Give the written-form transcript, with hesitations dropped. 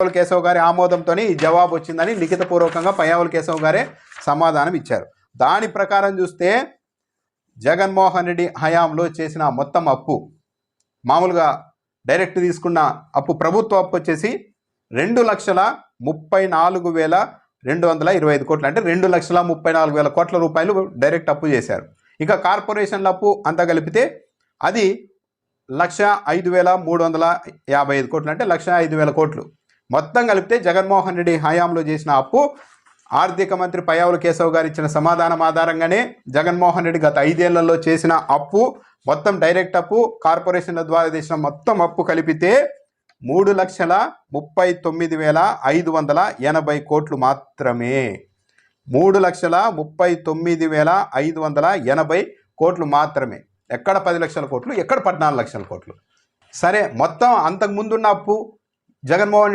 కేశవ్ గారి ఆమోదంతో ఈ జవాబు వచ్చిందని లిఖితపూర్వకంగా పయ్యావుల కేశవ్ గారే సమాధానం ఇచ్చారు. దాని ప్రకారం చూస్తే జగన్మోహన్ రెడ్డి హయాంలో చేసిన మొత్తం అప్పు, మామూలుగా డైరెక్ట్ తీసుకున్న అప్పు, ప్రభుత్వ అప్పు వచ్చేసి 2,34,225 కోట్లు, అంటే 2,34,000 కోట్ల రూపాయలు డైరెక్ట్ అప్పు చేశారు. ఇక కార్పొరేషన్ల అప్పు అంతా కలిపితే అది 1,05,355 కోట్లు, అంటే 1,05,000 కోట్లు. మొత్తం కలిపితే జగన్మోహన్ రెడ్డి హయాంలో చేసిన అప్పు, ఆర్థిక మంత్రి పయ్యావుల కేశవ్ గారు ఇచ్చిన సమాధానం ఆధారంగానే జగన్మోహన్ రెడ్డి గత 5 ఏళ్లలో చేసిన అప్పు, మొత్తం డైరెక్ట్ అప్పు, కార్పొరేషన్ల ద్వారా చేసిన మొత్తం అప్పు కలిపితే 3,39,580 కోట్లు మాత్రమే. 3,39,580 కోట్లు మాత్రమే. ఎక్కడ 10 లక్షల కోట్లు, ఎక్కడ 14 లక్షల కోట్లు. సరే, మొత్తం అంతకుముందున్న అప్పు జగన్మోహన్ రెడ్డి